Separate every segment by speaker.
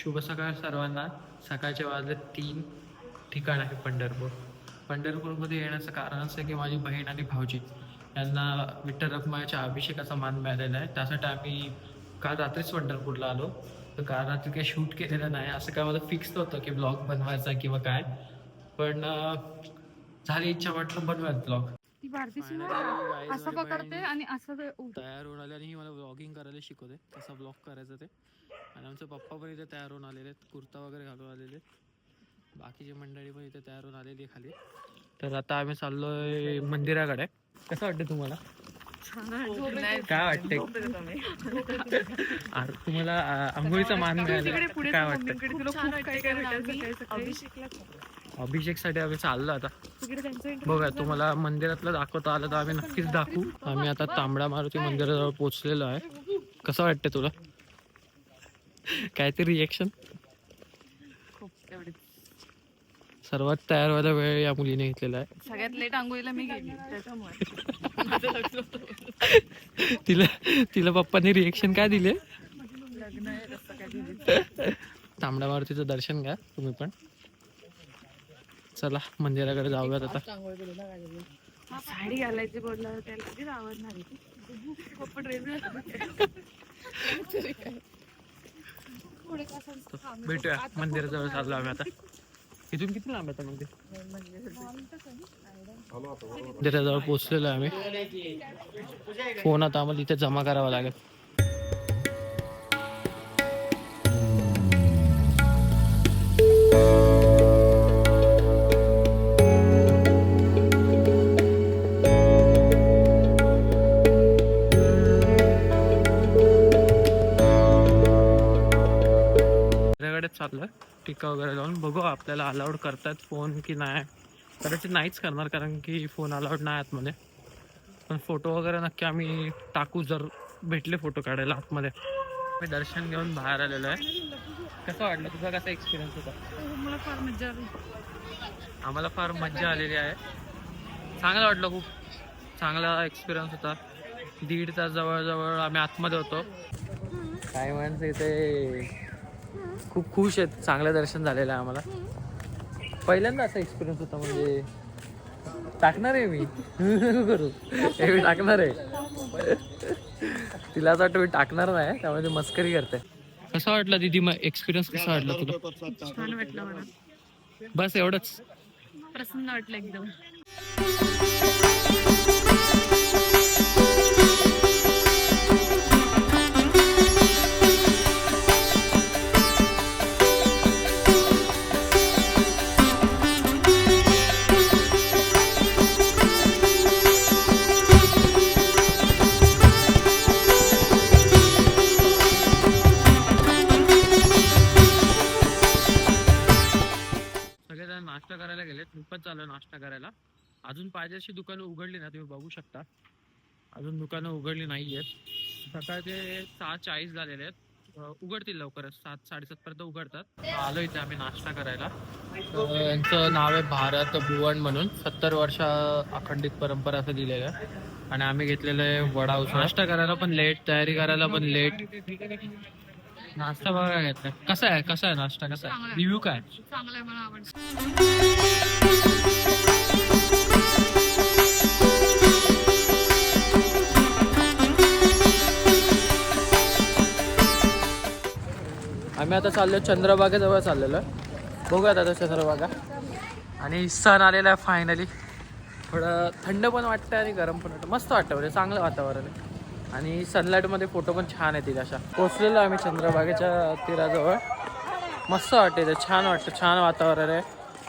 Speaker 1: शुभ सकाळ सर्वांना. सकाळचे वाजले 3. ठिकाण आहे पंढरपूर. पंढरपूरमध्ये येण्याचं कारण असं आहे की माझी बहीण आणि भाऊजी यांना विठ्ठल रखुमाईच्या अभिषेकाचा मान मिळालेला आहे. त्यासाठी आम्ही काल रात्रीच पंढरपूरला आलो. तर काल रात्री काही शूट केलेलं नाही. असं काय मला फिक्स नव्हतं की ब्लॉग बनवायचा किंवा काय, पण झाली इच्छा, म्हटलं बनवायचं ब्लॉग.
Speaker 2: ती भारती असं पकडते आणि असं
Speaker 1: तयार होऊन आले आणि ही मला ब्लॉगिंग करायला शिकवते, कसा ब्लॉग करायचा ते. आणि आमचे पप्पा पण इथे तयार होऊन आलेले आहेत, कुर्ता वगैरे घालून आलेले आहेत. बाकीची मंडळी पण इथे तयार होऊन आलेली खाली. तर आता आम्ही चाललोय मंदिराकडे. कसं वाटतं तुम्हाला? काय वाटतंय? तुम्हाला आंघोळीचा मान मिळाला, काय वाटतं? अभिषेकसाठी आम्ही चाललो आता. बघा, तुम्हाला मंदिरातलं दाखवता आलं तर आम्ही नक्कीच दाखवू. आम्ही आता तांबडा मारुती मंदिराजवळ पोहोचलेलो आहे. कसं वाटतं तुला? काय ते रिएक्शन? सर्वात तयार व्हायला वेळ या मुलीने घेतलेला आहे.
Speaker 2: सगळ्यात लेट आंघोळीला मी गेली त्याच्यामुळे
Speaker 1: तिला पप्पांनी रिएक्शन काय दिले? तांबडा मारुतीचं दर्शन घ्या तुम्ही पण. चला मंदिराकडे जाऊयात आता.
Speaker 2: साडी घालायची बोलला त्याला कधी आवडणार
Speaker 1: भेटूया मंदिराजवळ. चाललो आम्ही आता. इथून किती लांब आहे मंदिर? मंदिराजवळ पोहोचलेलो आहे आम्ही. फोन आता आम्हाला इथे जमा करावा लागेल. चाललं टिका वगैरे लावून बघू आपल्याला अलाउड करतात फोन की नाही. कदाचित नाहीच करणार, कारण की फोन अलाउड नाही आतमध्ये. पण फोटो वगैरे नक्की आम्ही टाकू जर भेटले फोटो काढायला आतमध्ये. मी दर्शन घेऊन बाहेर आलेलो आहे. कसं वाटलं? तुझा कसा एक्सपिरियन्स होता?
Speaker 2: मला फार मजा आली.
Speaker 1: आम्हाला फार मज्जा आलेली आहे. चांगलं वाटलं, खूप चांगला एक्सपिरियन्स होता. 1.5 तास जवळजवळ आम्ही आतमध्ये होतो. काय माणसं इथे खूप खुश आहेत. चांगलं दर्शन झालेलं आहे आम्हाला. पहिल्यांदा असा एक्सपिरियन्स होता. म्हणजे टाकणार आहे मी करू हे, मी टाकणार आहे. तिला असं वाटतं मी टाकणार नाही, त्यामुळे मस्करी करते. कसं वाटलं दीदी? मग एक्सपिरियन्स कसा वाटला तुला?
Speaker 2: छान वाटलं मला.
Speaker 1: बस एवढंच?
Speaker 2: प्रसन्न वाटलं एकदम.
Speaker 1: नाश्ता करायला गेलेत. मी पण चालू नाश्ता करायला. अजून पाहिजे अशी दुकानं उघडली ना, तुम्ही बघू शकता. अजून दुकानं उघडली नाही आहेत. सकाळचे 6:40 झालेले आहेत. उघडतील लवकरच. 7-7:30 पर्यंत उघडतात. आलो इथे आम्ही नाश्ता करायला. यांचं नाव आहे भारत भुवन म्हणून. 70 वर्ष अखंडित परंपरा असं दिलेलं आहे. आणि आम्ही घेतलेलं आहे वडा. नाश्ता करायला पण लेट, तयारी करायला पण लेट. नाश्ता बघा घेतलाय. कसा आहे नाश्ता? कसा आहे? रिव्ह्यू काय?
Speaker 2: चांगलं आहे, मला आवडतं.
Speaker 1: आम्ही आता चाललो चंद्रभागेजवळ चाललेलो आहे. बघूयात आता चंद्रभागा. आणि सण आलेला आहे फायनली. थोडं थंड पण वाटतं आणि गरम पण वाटतं. मस्त वाटतं, म्हणजे चांगलं वातावरण आहे. आणि सनलाईटमध्ये फोटो पण छान येतील. अशा पोचलेलो आम्ही चंद्रभागेच्या तीराजवळ. मस्त वाटते ते, छान वाटतं, छान वातावरण आहे.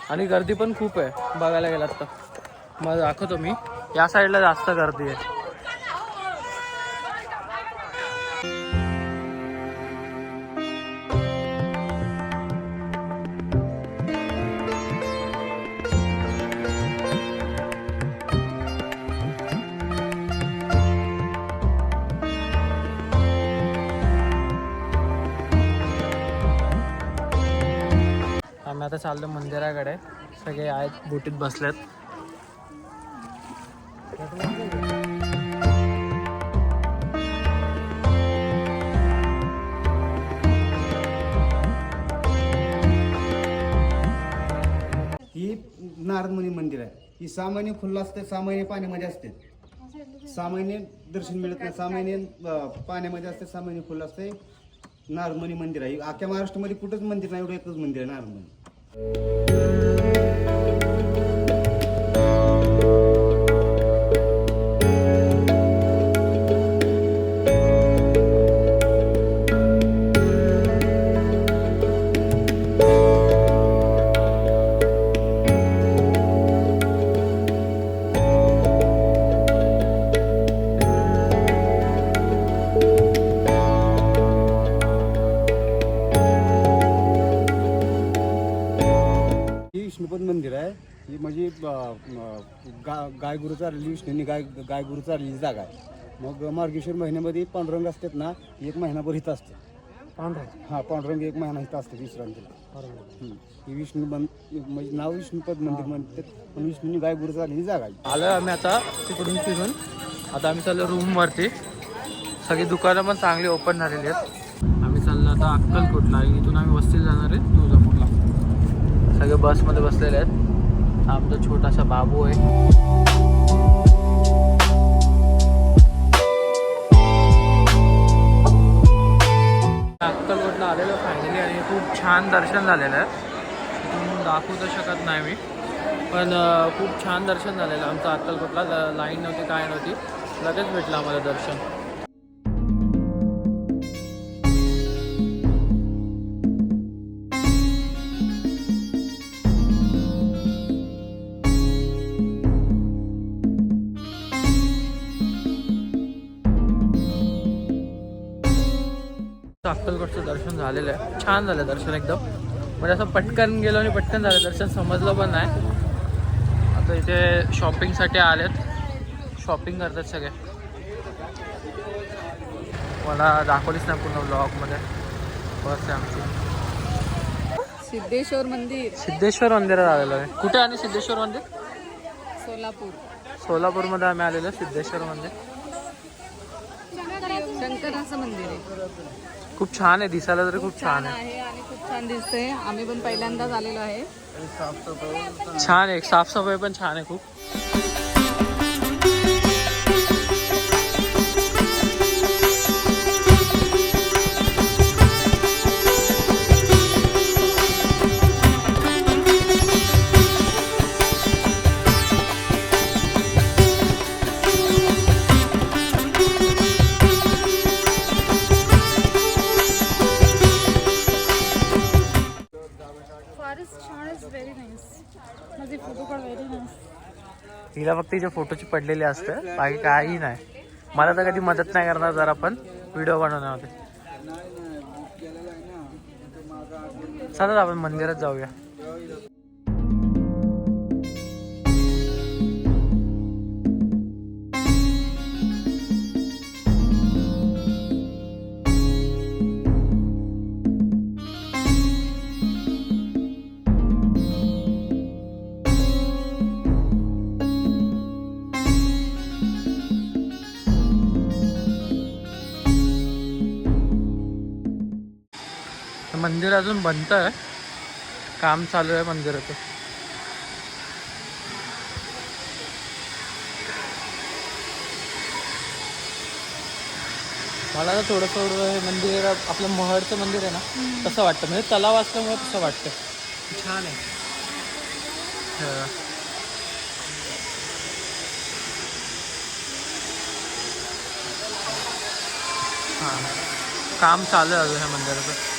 Speaker 1: आणि गर्दी पण खूप आहे बघायला गेलात तर. मग दाखवतो मी. या साईडला जास्त गर्दी आहे. आम्ही आता चाललो मंदिराकडे. सगळे आहेत बोटीत बसलेत.
Speaker 3: नारदमुनी मंदिर आहे. ही 6 महिने खुल्लं असते, 6 महिने पाण्यामध्ये असते. 6 महिने दर्शन मिळत नाही, 6 महिने पाण्यामध्ये असते, 6 महिने खुल्लं असते. नारदमुनी मंदिर आहे. अख्ख्या महाराष्ट्रामध्ये कुठंच मंदिर नाही, एवढं एकच मंदिर आहे नारदमुनी. ही विष्णुपद मंदिर आहे. ही म्हणजे गाय गुरु चाललेली, विष्णूंनी गाय गुरु चाललेली जागा आहे. मग मार्गशीर्ष महिन्यामध्ये पांडुरंग असतात ना, एक महिनाभर इथं असतं. पांडुरंग एक महिना इथं असतं विश्रांतीला. ही म्हणजे नाव विष्णुपद मंदिर म्हणतात, पण विष्णूंनी गाय गुरु चाललेली जागा आहे.
Speaker 1: आलो आम्ही आता तिकडून फिरून. आता आम्ही चाललो रूमवरती. सगळी दुकानं पण चांगली ओपन झालेली आहेत. आम्ही चाललो आता अक्कलकोटला. इथून आम्ही वस्तीला जाणार आहे तुळजापूरला. सगळे बसमध्ये बसलेले आहेत. हा आमचा छोटासा बाबू आहे. अक्कलकोटला आलेलो फायनली आणि खूप छान दर्शन झालेलं आहे. इथून दाखवू तर शकत नाही मी, पण खूप छान दर्शन झालेलं आमचं अक्कलकोटला. लाईन नव्हती, काय नव्हती, लगेच भेटलं आम्हाला दर्शन. अक्कलकोटचं दर्शन झालेलं आहे. छान झालं दर्शन एकदम. म्हणजे असं पटकन गेलो आणि पटकन झालं दर्शन, समजलं पण नाही. आता इथे शॉपिंगसाठी आलेत, शॉपिंग करतात सगळे. मला दाखवलीच नाही पूर्ण ब्लॉगमध्ये. बस आहे आमची.
Speaker 2: सिद्धेश्वर मंदिर,
Speaker 1: सिद्धेश्वर मंदिरात आलेलो आहे. कुठे आणि सिद्धेश्वर मंदिर?
Speaker 2: सोलापूर.
Speaker 1: सोलापूरमध्ये आम्ही आलेलो सिद्धेश्वर मंदिर.
Speaker 2: शंकराचं मंदिर आहे.
Speaker 1: खूप छान आहे, दिसायला तरी खूप छान आहे.
Speaker 2: आहे आणि खूप छान दिसतंय. आम्ही पण पहिल्यांदाच आलेलो आहे.
Speaker 1: छान आहे, साफसफाई पण छान आहे खूप. हिला फक्त तिच्या फोटोची पडलेली असते, बाकी काही नाही. मला तर कधी मदत नाही करणार जर आपण व्हिडिओ बनवण्यामध्ये. चला आपण मंदिरात जाऊया. मंदिर अजून बनतंय, काम चालू आहे मंदिराचं. मला ना थोडं हे मंदिर आपलं महडचं मंदिर आहे ना तसं वाटतं. म्हणजे तलाव असल्यामुळे तसं वाटतं. छान आहे. हां, काम चालू आहे अजून ह्या मंदिराचं.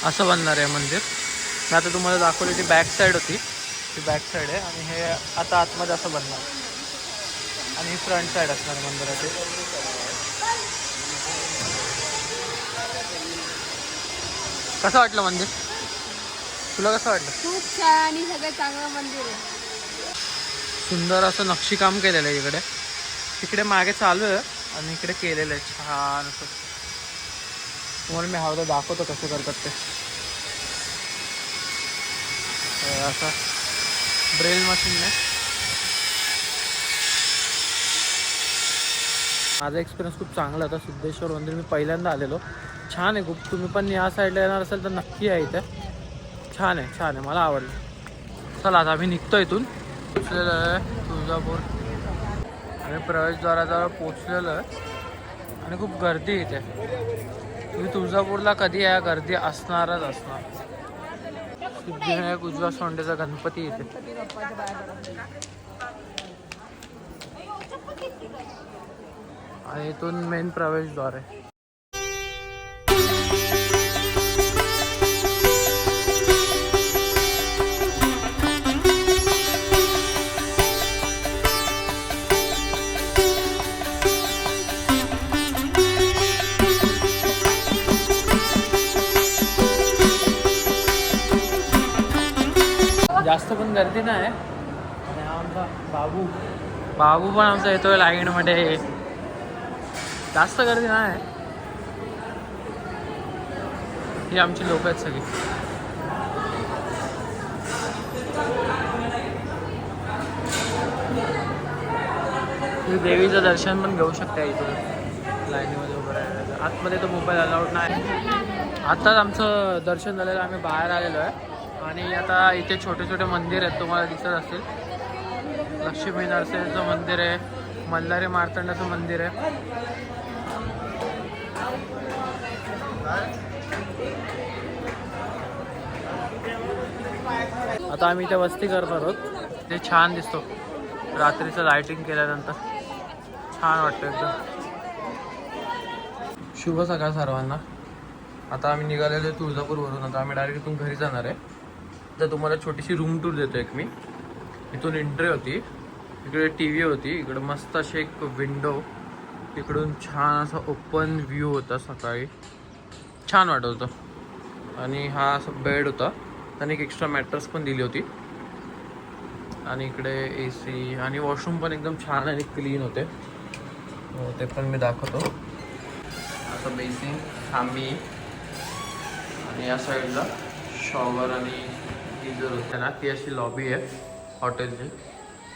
Speaker 1: असं बनणार आहे मंदिर. मी आता तुम्हाला दाखवली ती बॅक साईड होती, ती बॅक साईड आहे. आणि हे आता आतमध्ये असं बनणार. आणि ही फ्रंट साईड असणार मंदिराची. कसं वाटलं मंदिर? तुला कसं वाटलं?
Speaker 2: खूप छान आणि सगळं चांगलं मंदिर आहे.
Speaker 1: सुंदर असं नक्षीकाम केलेलं आहे इकडे. तिकडे मागे चालू आहे आणि इकडे केलेलं आहे छान असं. तुम्हाला मी हवं दाखवतो कसं करतात ते. असं ड्रिल मशीनने. माझा एक्सपिरियन्स खूप चांगला होता. सिद्धेश्वर मंदिर मी पहिल्यांदा आलेलो. छान आहे खूप. तुम्ही पण या साईडला येणार असेल तर नक्की या इथे. छान आहे, छान आहे, मला आवडलं. चला आता आम्ही निघतो इथून. पोचलेलो आहे तुळजापूर. आम्ही प्रवेशद्वाराजवळ पोचलेलो आहे आणि खूप गर्दी इथे. तुम्ही तुळजापूरला कधी या, गर्दी असणारच असणार. सिद्धिविनायक उजवा सोंडेचा गणपती इथे. आणि इथून मेन प्रवेशद्वार आहे. जास्त पण गर्दी नाही. आणि हा आमचा बाबू पण आमचा येतोय लाईनमध्ये. जास्त गर्दी नाही. ही आमची लोक आहेत सगळी. तुम्ही देवीचं दर्शन पण घेऊ शकता इथून लाईनीमध्ये उभं राहिलं. आतमध्ये तो मोबाईल अलाउड नाही. आत्ताच आमचं दर्शन झालेलं, आम्ही बाहेर आलेलो आहे. आणि आता इथे छोटे छोटे मंदिर आहेत, तुम्हाला दिसत असतील. लक्ष्मी नरसिंहाचं मंदिर आहे, मल्हारी मार्तंडाचं मंदिर आहे. आता आम्ही इथे वस्ती करत आहोत. ते छान दिसतो रात्रीचं लाइटिंग केल्यानंतर. छान वाटतं एकदम. शुभ सकाळ सर्वांना. आता आम्ही निघालेलो आहे तुळजापूरवरून. आता आम्ही डायरेक्ट इथून घरी जाणार आहे. तर तुम्हाला छोटीशी रूम टूर देतो एक मी. इथून एंट्री होती, इकडे टी व्ही होती, इकडे मस्त अशी एक विंडो, इकडून छान असा ओपन व्ह्यू होता. सकाळी छान वाटत होतं. आणि हा असा बेड होता, आणि एक एक्स्ट्रा मॅट्रेस पण दिली होती. आणि इकडे AC आणि वॉशरूम पण एकदम छान आणि क्लीन होते. ते पण मी दाखवतो. असं बेसिन, आम्ही आणि या साईडला शॉवर आणि गीझर होते ना, ती अशी लॉबी आहे हॉटेलची.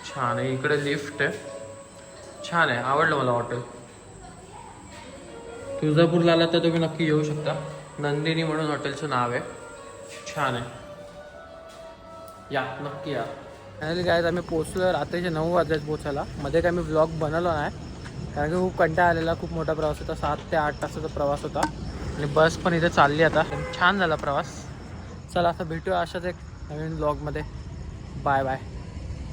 Speaker 1: छान आहे. इकडे लिफ्ट आहे. छान आहे, आवडलं मला हॉटेल. तुळजापूरला आला तर तुम्ही नक्की येऊ शकता. नंदिनी म्हणून हॉटेलचं नाव आहे. छान आहे, या नक्की या. फायनली काय, आम्ही पोचलो. रात्रीचे 9 वाजले पोचायला. मध्ये काय मी व्लॉग बनवला नाही, कारण की खूप कंटाळा आलेला. खूप मोठा प्रवास होता, 7 ते 8 तासाचा प्रवास होता. आणि बस पण इथे चालली आता. छान झाला प्रवास. चला आता भेटूया अशाच एक नवीन व्लॉगमध्ये. Bye bye.